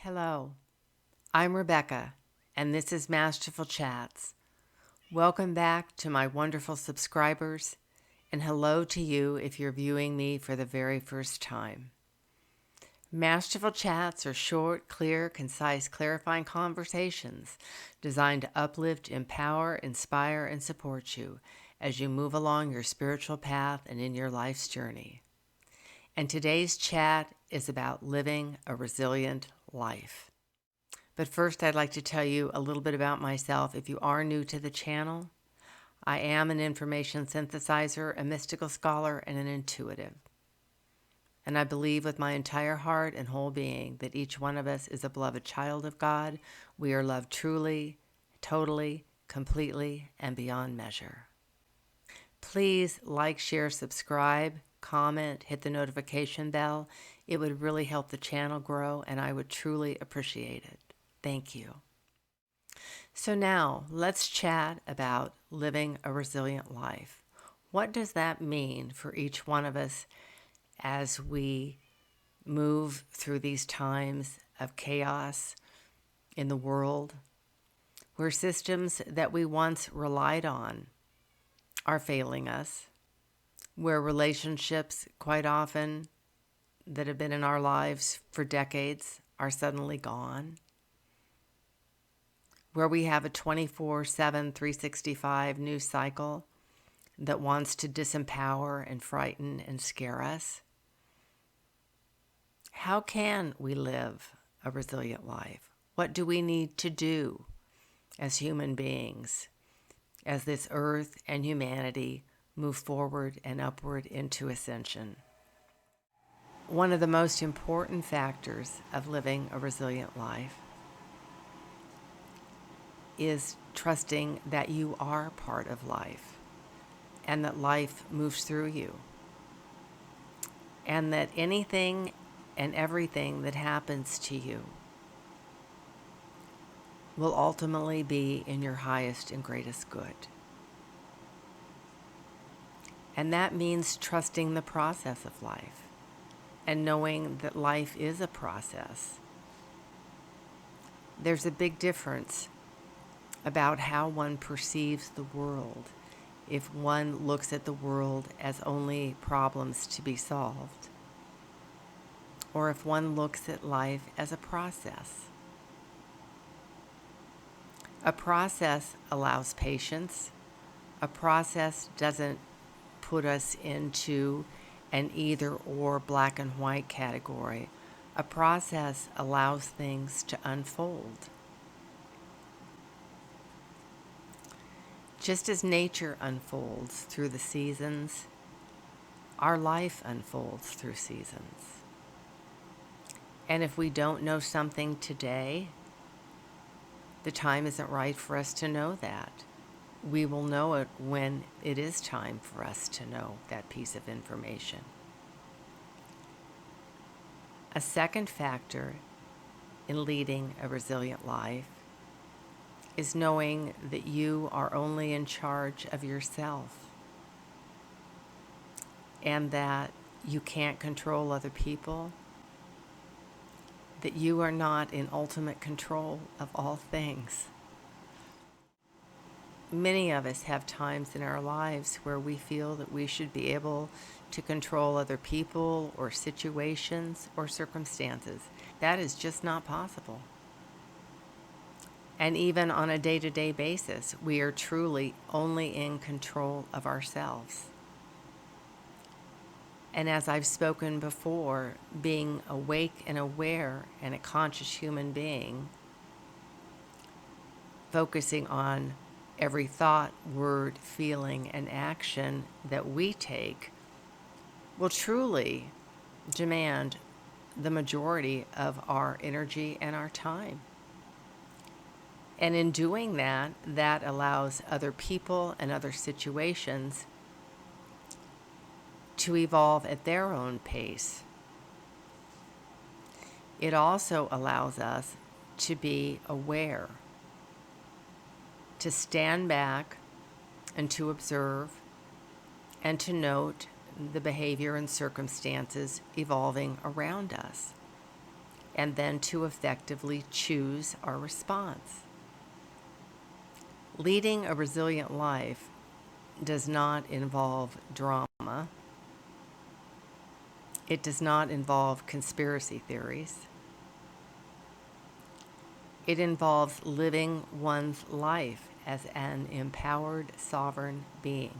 Hello, I'm Rebecca, and this is Masterful Chats. Welcome back to my wonderful subscribers, and hello to you if you're viewing me for the very first time. Masterful Chats are short, clear, concise, clarifying conversations designed to uplift, empower, inspire, and support you as you move along your spiritual path and in your life's journey. And today's chat is about living a resilient life. But first, I'd like to tell you a little bit about myself. If you are new to the channel, I am an information synthesizer, a mystical scholar, and an intuitive. And I believe with my entire heart and whole being that each one of us is a beloved child of God. We are loved truly, totally, completely, and beyond measure. Please like, share, subscribe, comment, hit the notification bell. It would really help the channel grow, and I would truly appreciate it. Thank you. So now let's chat about living a resilient life. What does that mean for each one of us as we move through these times of chaos in the world, where systems that we once relied on are failing us, where relationships quite often that have been in our lives for decades are suddenly gone, where we have a 24/7, 365 news cycle that wants to disempower and frighten and scare us. How can we live a resilient life? What do we need to do as human beings as this earth and humanity move forward and upward into ascension? One of the most important factors of living a resilient life is trusting that you are part of life and that life moves through you, and that anything and everything that happens to you will ultimately be in your highest and greatest good. And that means trusting the process of life and knowing that life is a process. There's a big difference about how one perceives the world if one looks at the world as only problems to be solved, or if one looks at life as a process. A process allows patience. A process doesn't put us into an either or black and white category. A process allows things to unfold. Just as nature unfolds through the seasons, our life unfolds through seasons. And if we don't know something today, the time isn't right for us to know that. We will know it when it is time for us to know that piece of information. A second factor in leading a resilient life is knowing that you are only in charge of yourself and that you can't control other people, that you are not in ultimate control of all things. Many of us have times in our lives where we feel that we should be able to control other people or situations or circumstances. That is just not possible. And even on a day-to-day basis, we are truly only in control of ourselves. And as I've spoken before, being awake and aware and a conscious human being, focusing on every thought, word, feeling, and action that we take will truly demand the majority of our energy and our time. And in doing that, that allows other people and other situations to evolve at their own pace. It also allows us to be aware, to stand back and to observe and to note the behavior and circumstances evolving around us. and then to effectively choose our response. Leading a resilient life does not involve drama. It does not involve conspiracy theories. It involves living one's life as an empowered, sovereign being,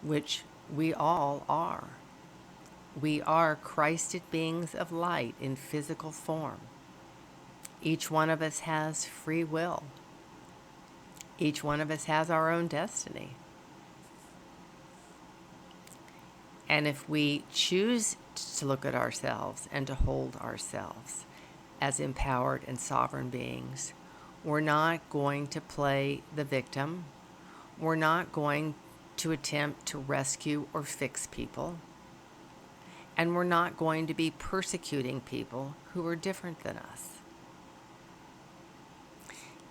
which we all are. We are Christed beings of light in physical form. Each one of us has free will. Each one of us has our own destiny. And if we choose to look at ourselves and to hold ourselves as empowered and sovereign beings, we're not going to play the victim. We're not going to attempt to rescue or fix people. And we're not going to be persecuting people who are different than us.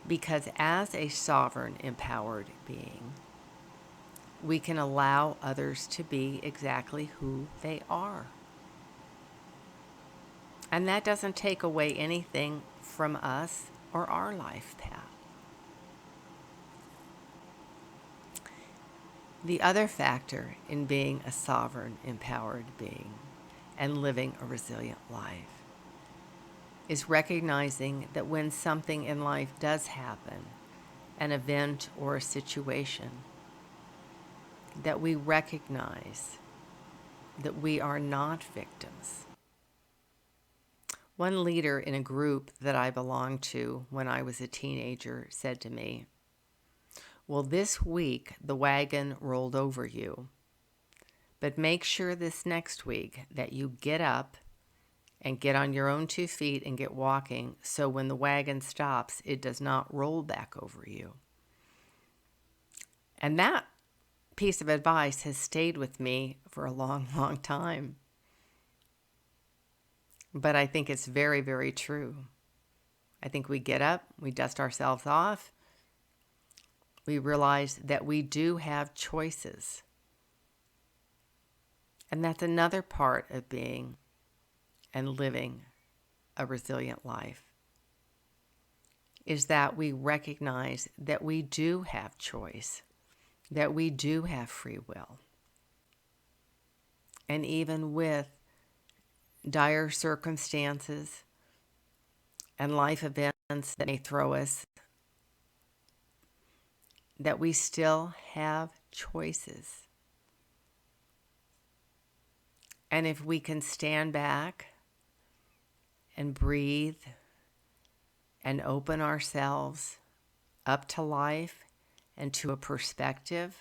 Because as a sovereign, empowered being, we can allow others to be exactly who they are. And that doesn't take away anything from us or our life path. The other factor in being a sovereign, empowered being and living a resilient life is recognizing that when something in life does happen, an event or a situation, that we recognize that we are not victims. One leader in a group that I belonged to when I was a teenager said to me, "Well, this week the wagon rolled over you, but make sure this next week that you get up and get on your own 2 feet and get walking, so when the wagon stops, it does not roll back over you." And that piece of advice has stayed with me for a long, long time. But I think it's very, very true. I think we get up, we dust ourselves off, we realize that we do have choices. And that's another part of being and living a resilient life, is that we recognize that we do have choice, that we do have free will. And even with dire circumstances and life events that may throw us, that we still have choices. And if we can stand back and breathe and open ourselves up to life and to a perspective,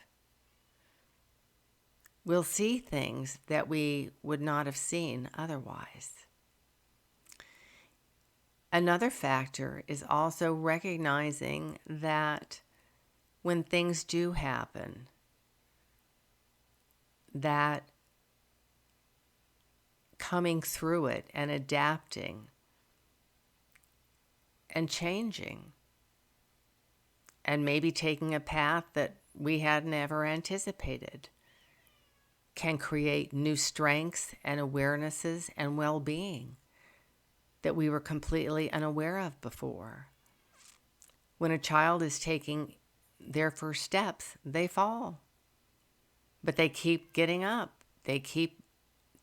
we'll see things that we would not have seen otherwise. Another factor is also recognizing that when things do happen, that coming through it and adapting and changing and maybe taking a path that we hadn't ever anticipated can create new strengths and awarenesses and well-being that we were completely unaware of before. When a child is taking their first steps, they fall, but they keep getting up. They keep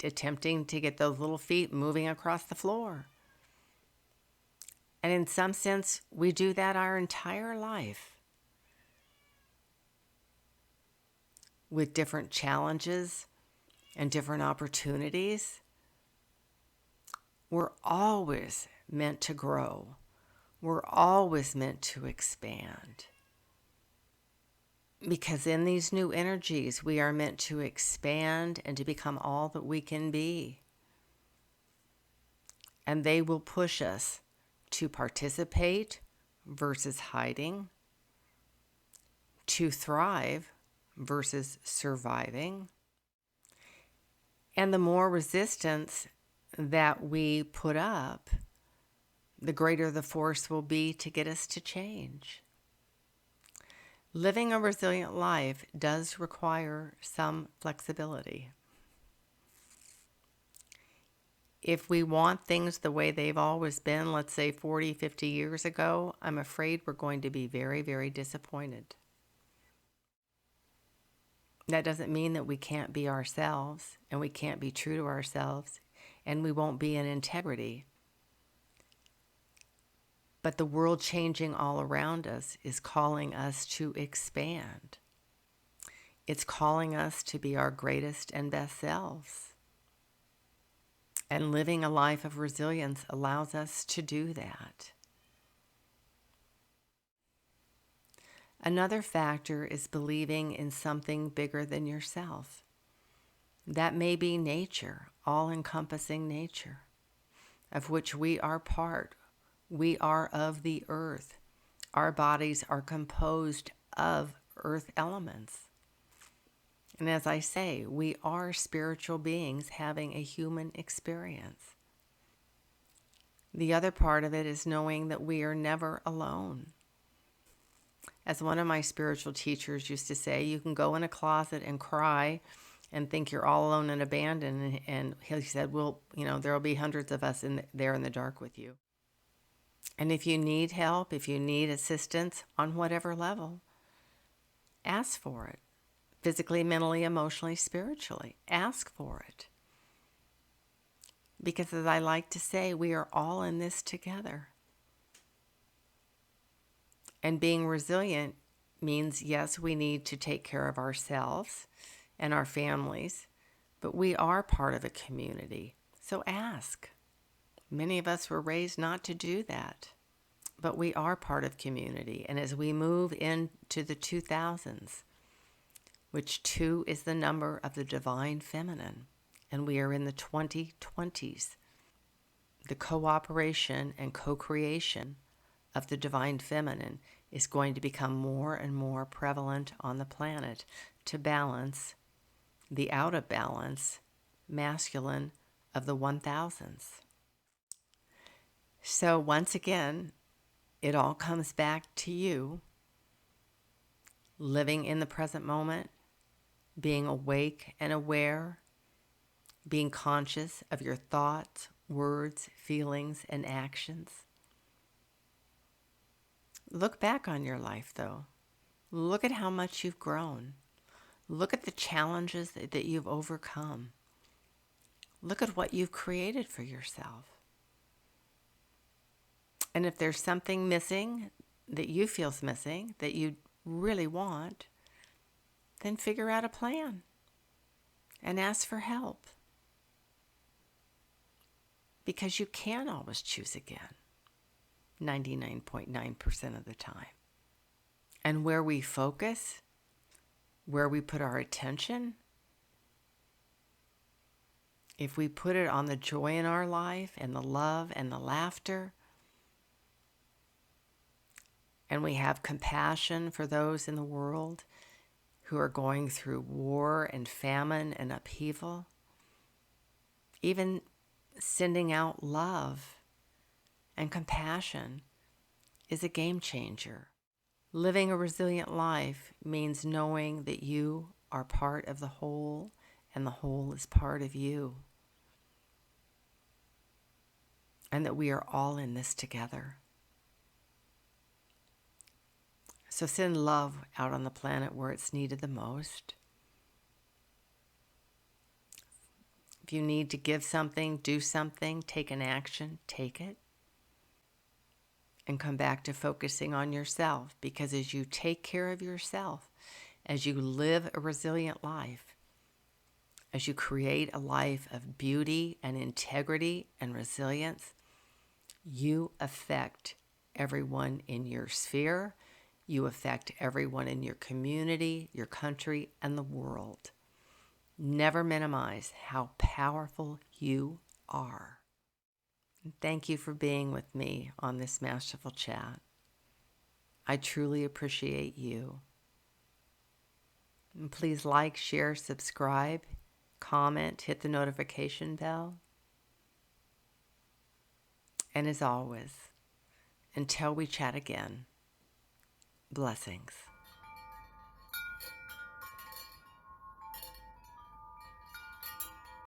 attempting to get those little feet moving across the floor. And in some sense, we do that our entire life with different challenges and different opportunities. We're always meant to grow. We're always meant to expand. Because in these new energies, we are meant to expand and to become all that we can be. And they will push us to participate versus hiding, to thrive versus surviving. And the more resistance that we put up, the greater the force will be to get us to change. Living a resilient life does require some flexibility. If we want things the way they've always been, let's say 40, 50 years ago, I'm afraid we're going to be very, very disappointed. That doesn't mean that we can't be ourselves and we can't be true to ourselves and we won't be in integrity. But the world changing all around us is calling us to expand. It's calling us to be our greatest and best selves. And living a life of resilience allows us to do that. Another factor is believing in something bigger than yourself. That may be nature, all-encompassing nature, of which we are part. We are of the earth. Our bodies are composed of earth elements. And as I say, we are spiritual beings having a human experience. The other part of it is knowing that we are never alone. As one of my spiritual teachers used to say, you can go in a closet and cry and think you're all alone and abandoned. And he said, well, there will be hundreds of us there in the dark with you. And if you need help, if you need assistance on whatever level, ask for it. Physically, mentally, emotionally, spiritually. Ask for it. Because as I like to say, we are all in this together. And being resilient means, yes, we need to take care of ourselves and our families, but we are part of a community. So ask. Many of us were raised not to do that, but we are part of community. And as we move into the 2000s, which 2 is the number of the divine feminine, and we are in the 2020s, the cooperation and co-creation of the divine feminine is going to become more and more prevalent on the planet to balance the out of balance masculine of the 1000s. So once again, it all comes back to you living in the present moment, being awake and aware, being conscious of your thoughts, words, feelings, and actions. Look back on your life, though. Look at how much you've grown. Look at the challenges that you've overcome. Look at what you've created for yourself. And if there's something missing that you feel's missing, that you really want, then figure out a plan and ask for help. Because you can always choose again, 99.9% of the time. And where we focus, where we put our attention, if we put it on the joy in our life and the love and the laughter, and we have compassion for those in the world who are going through war and famine and upheaval, even sending out love and compassion is a game changer. Living a resilient life means knowing that you are part of the whole and the whole is part of you. And that we are all in this together. So send love out on the planet where it's needed the most. If you need to give something, do something, take an action, take it. And come back to focusing on yourself, because as you take care of yourself, as you live a resilient life, as you create a life of beauty and integrity and resilience, you affect everyone in your sphere. You affect everyone in your community, your country, and the world. Never minimize how powerful you are. And thank you for being with me on this Masterful Chat. I truly appreciate you. And please like, share, subscribe, comment, hit the notification bell. And as always, until we chat again, blessings.